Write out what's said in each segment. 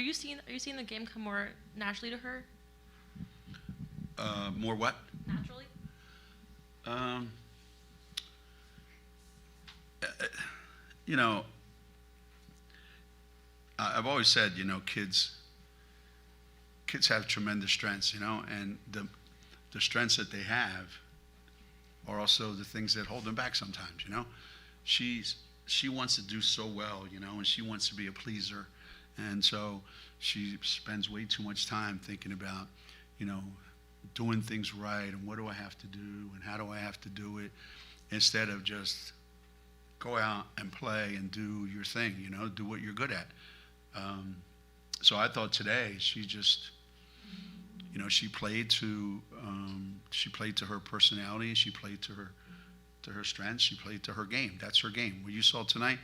Are you seeing the game come more naturally to her? More what? Naturally. Um, uh, you know, I've always said, kids have tremendous strengths, and the strengths that they have are also the things that hold them back sometimes, She wants to do so well, and she wants to be a pleaser. And so she spends way too much time thinking about, doing things right and what do I have to do and how do I have to do it, instead of just go out and play and do your thing, do what you're good at. So I thought today she just, she played to her personality, she played to her strengths, she played to her game. That's her game. What you saw tonight,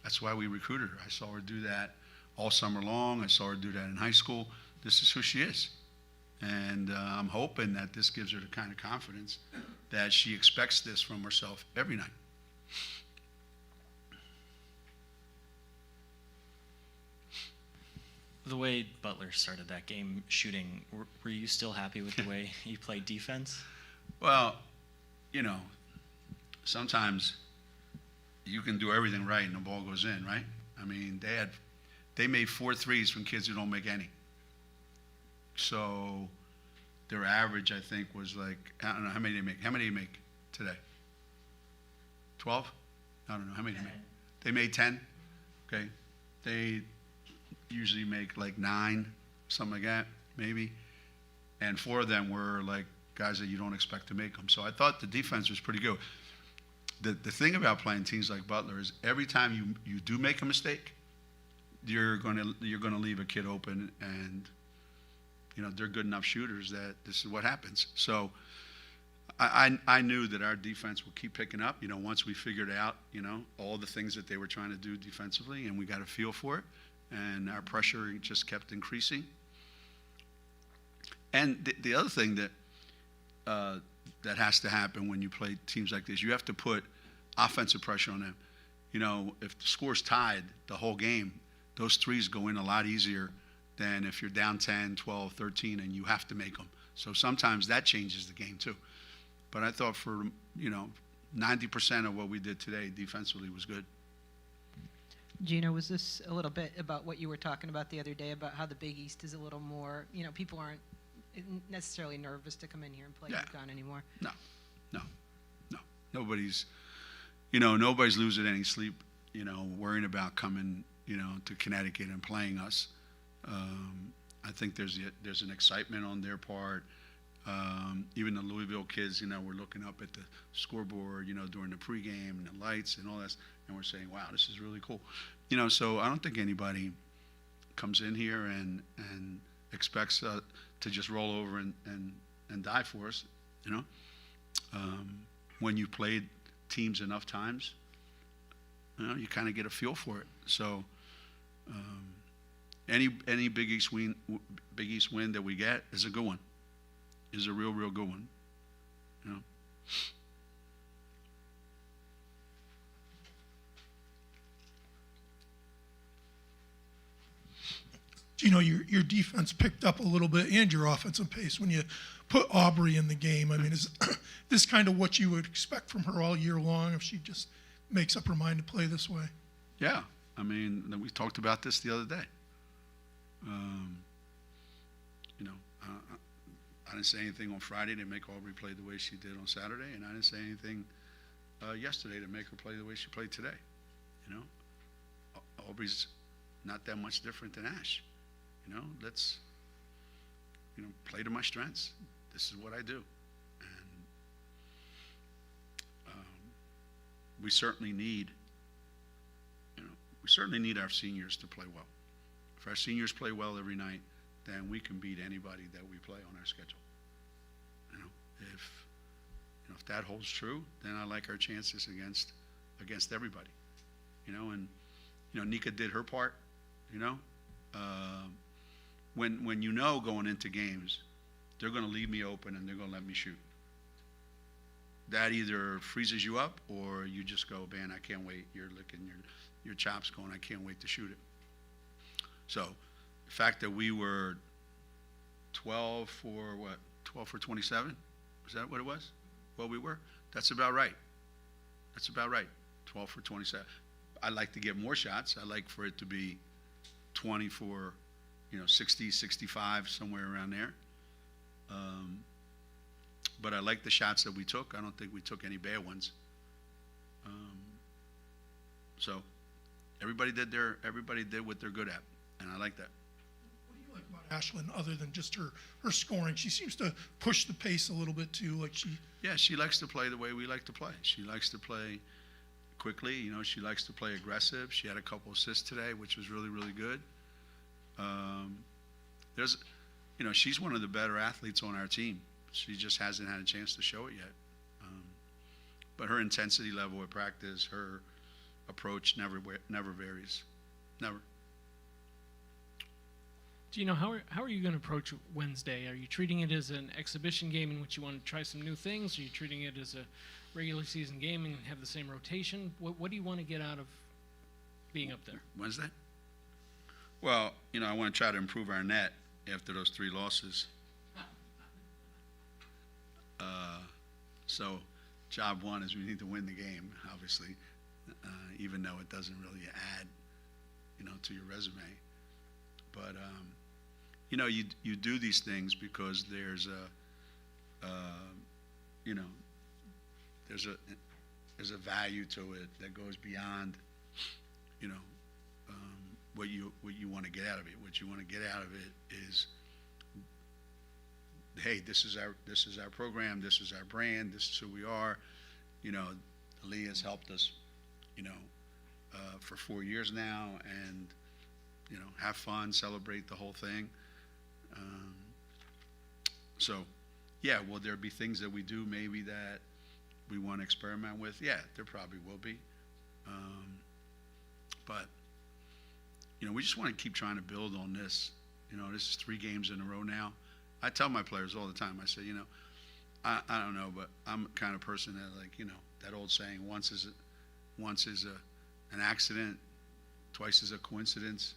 that's why we recruited her. I saw her do that all summer long. I saw her do that in high school. This is who she is. And I'm hoping that this gives her the kind of confidence that she expects this from herself every night. The way Butler started that game shooting, were you still happy with the way he played defense? Well, sometimes you can do everything right and the ball goes in, right? I mean, they made 4 threes from kids who don't make any. So their average, I think, was like, I don't know, how many did they make? How many did they make today? 12? I don't know, how many did they make? They made 10? Okay. They usually make like 9, something like that, maybe. And 4 of them were like guys that you don't expect to make them. So I thought the defense was pretty good. The thing about playing teams like Butler is every time you do make a mistake, you're going to leave a kid open, and they're good enough shooters that this is what happens. So I knew that our defense would keep picking up. Once we figured out all the things that they were trying to do defensively, and we got a feel for it, and our pressure just kept increasing. And the other thing that has to happen when you play teams like this, you have to put offensive pressure on them. If the score's tied the whole game, those threes go in a lot easier than if you're down 10, 12, 13 and you have to make them. So sometimes that changes the game too. But I thought for, 90% of what we did today defensively was good. Geno, was this a little bit about what you were talking about the other day about how the Big East is a little more, people aren't necessarily nervous to come in here and play UConn anymore? No. Nobody's losing any sleep, worrying about coming, to Connecticut and playing us. I think there's an excitement on their part. Even the Louisville kids, we're looking up at the scoreboard, during the pregame and the lights and all that, and we're saying, wow, this is really cool. So I don't think anybody comes in here and expects to just roll over and die for us, When you played teams enough times, you kind of get a feel for it. So any Big East win that we get is a good one. Is a real good one. Your defense picked up a little bit, and your offensive pace when you put Aubrey in the game. I mean, is this kind of what you would expect from her all year long if she just makes up her mind to play this way? Yeah. I mean, we talked about this the other day. I didn't say anything on Friday to make Aubrey play the way she did on Saturday, and I didn't say anything yesterday to make her play the way she played today. Aubrey's not that much different than Ash. Let's play to my strengths. This is what I do, and we certainly need our seniors to play well. If our seniors play well every night, then we can beat anybody that we play on our schedule. If that holds true, then I like our chances against everybody. And Nika did her part. When going into games, they're going to leave me open and they're going to let me shoot. That either freezes you up or you just go, man, I can't wait. You're licking your chops going, I can't wait to shoot it. So fact that we were 12 for what? 12 for 27? Was that what it was? What we were? That's about right. That's about right. 12 for 27. I'd like to get more shots. I'd like for it to be 20 for, 60, 65, somewhere around there. But I like the shots that we took. I don't think we took any bad ones. So everybody did what they're good at, and I like that. What do you like about Ashlyn other than just her scoring? She seems to push the pace a little bit too. Yeah, she likes to play the way we like to play. She likes to play quickly. She likes to play aggressive. She had a couple assists today, which was really, really good. She's one of the better athletes on our team. She just hasn't had a chance to show it yet. But her intensity level at practice, her approach never varies. Never. Geno, how are you going to approach Wednesday? Are you treating it as an exhibition game in which you want to try some new things? Are you treating it as a regular season game and have the same rotation? What do you want to get out of being up there? Wednesday? Well, I want to try to improve our net after those 3 losses. So job one is we need to win the game, obviously, even though it doesn't really add, to your resume. But, you do these things because there's a value to it that goes beyond, what you want to get out of it. What you want to get out of it is, hey, this is our program, this is our brand, this is who we are. Lee has helped us, for 4 years now, and have fun, celebrate the whole thing. So, yeah, will there be things that we do maybe that we want to experiment with? Yeah, there probably will be. But we just want to keep trying to build on this. This is 3 games in a row now. I tell my players all the time, I say, I don't know, but I'm the kind of person that, that old saying, once is an accident, twice is a coincidence.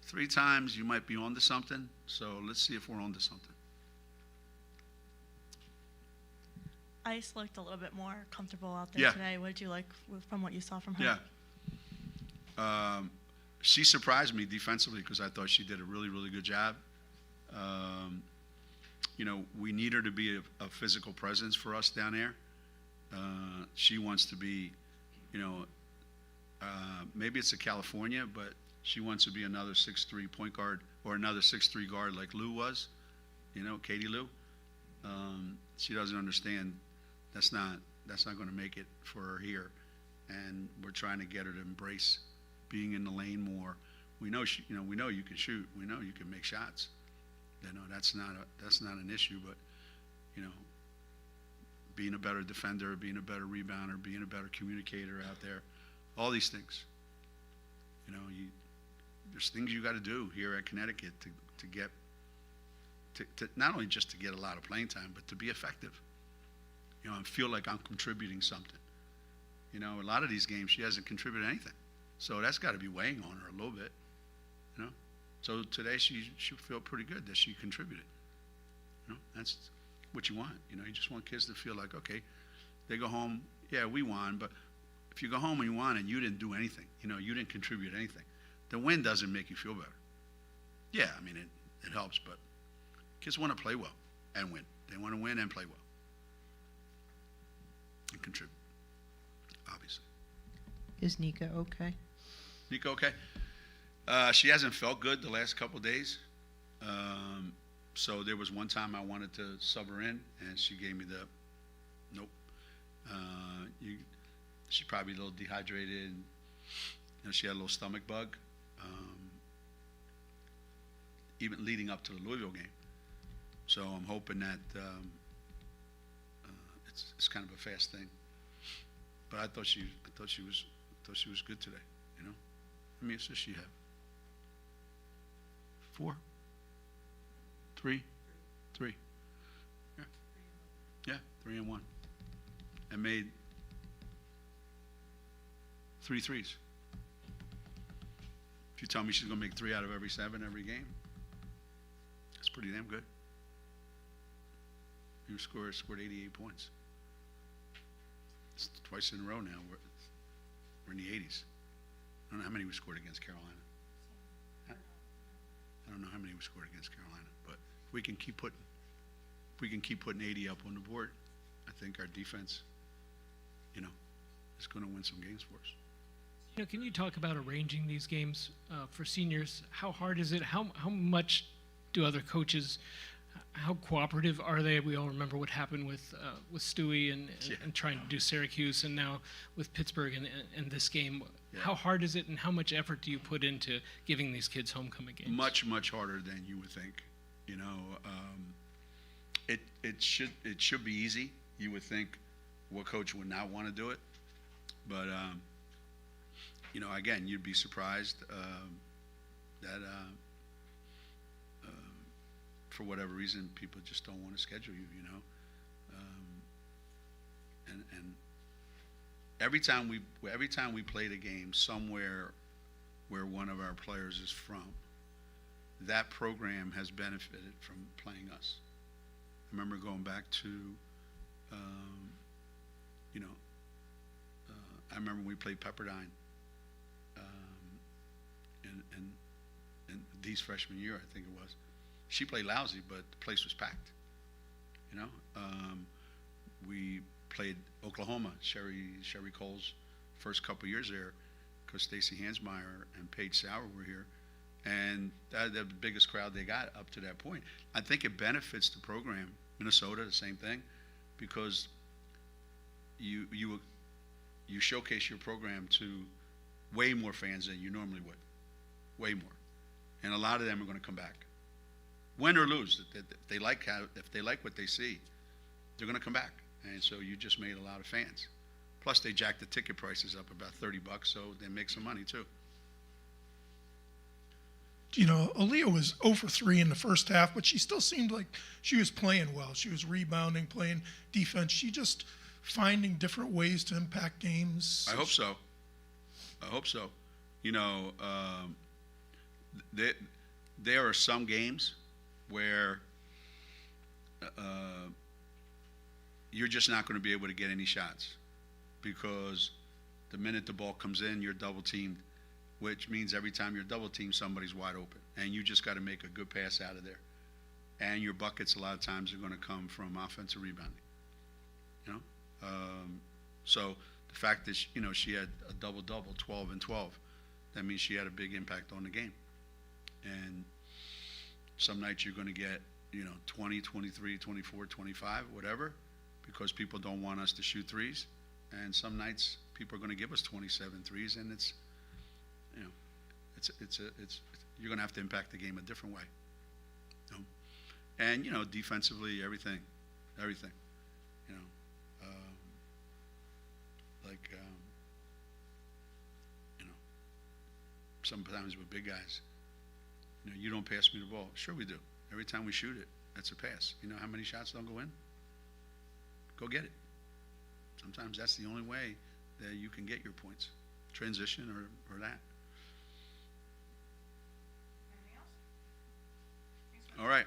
3 times you might be onto something, so let's see if we're onto something. Ice looked a little bit more comfortable out there today. What did you like from what you saw from her? Yeah. She surprised me defensively because I thought she did a really, really good job. We need her to be a physical presence for us down there. She wants to be, maybe it's a California, but she wants to be another 6'3" point guard or another 6'3" guard like Lou was, Katie Lou. She doesn't understand that's not going to make it for her here, and we're trying to get her to embrace being in the lane more. We know we know you can shoot. We know you can make shots. That's not an issue. But being a better defender, being a better rebounder, being a better communicator out there, all these things. There's things you got to do here at Connecticut to get to not only just to get a lot of playing time, but to be effective. And feel like I'm contributing something. A lot of these games she hasn't contributed anything, so that's got to be weighing on her a little bit. So today she feel pretty good that she contributed. That's what you want. You just want kids to feel like, okay, they go home, yeah, we won, but if you go home and you won and you didn't do anything, you didn't contribute anything, the win doesn't make you feel better. Yeah, I mean, it helps, but kids want to play well and win. They want to win and play well and contribute, obviously. Is Nika okay? Nika okay? She hasn't felt good the last couple of days. So there was one time I wanted to sub her in, and she gave me the nope. She's probably a little dehydrated. She had a little stomach bug. Even leading up to the Louisville game. So I'm hoping that it's kind of a fast thing. But I thought she was good today. How many assists she have? 4? 3? 3. Yeah, 3 and 1. And made 3 threes. If you tell me she's going to make 3 out of every 7 every game, pretty damn good. You scored 88 points. It's twice in a row now. We're in the 80s. I don't know how many we scored against Carolina. I don't know how many we scored against Carolina, but if we can keep putting 80 up on the board, I think our defense, is going to win some games for us. Can you talk about arranging these games for seniors? How hard is it? How much do other coaches? How cooperative are they? We all remember what happened with Stewie and trying to do Syracuse, and now with Pittsburgh and this game. Yeah. How hard is it, and how much effort do you put into giving these kids homecoming games? Much, much harder than you would think. It should be easy. You would think what coach would not want to do it, but again, you'd be surprised that for whatever reason people just don't want to schedule you. And every time we played a game somewhere where one of our players is from, that program has benefited from playing us. I remember going back to, I remember when we played Pepperdine, in Dee's freshman year, I think it was. She played lousy, but the place was packed. We played Oklahoma, Sherry Cole's first couple years there, because Stacy Hansmeyer and Paige Sauer were here, and that the biggest crowd they got up to that point. I think it benefits the program. Minnesota, the same thing, because you showcase your program to way more fans than you normally would, way more, and a lot of them are going to come back, win or lose. If they like what they see, they're going to come back, and so you just made a lot of fans. Plus, they jacked the ticket prices up about $30, so they make some money too. Aaliyah was 0 for 3 in the first half, but she still seemed like she was playing well. She was rebounding, playing defense. She just finding different ways to impact games. I hope so. There are some games where you're just not going to be able to get any shots, because the minute the ball comes in, you're double teamed, which means every time you're double teamed, somebody's wide open, and you just got to make a good pass out of there. And your buckets a lot of times are going to come from offensive rebounding. So the fact that she had a double-double, 12 and 12, that means she had a big impact on the game. And some nights you're going to get 20, 23, 24, 25, whatever, because people don't want us to shoot threes. And some nights people are going to give us 27 threes, and it's you're going to have to impact the game a different way. And defensively, everything. Sometimes with big guys, you don't pass me the ball. Sure we do. Every time we shoot it, that's a pass. You know how many shots don't go in? Go get it. Sometimes that's the only way that you can get your points. Transition or that. Anything else? All right.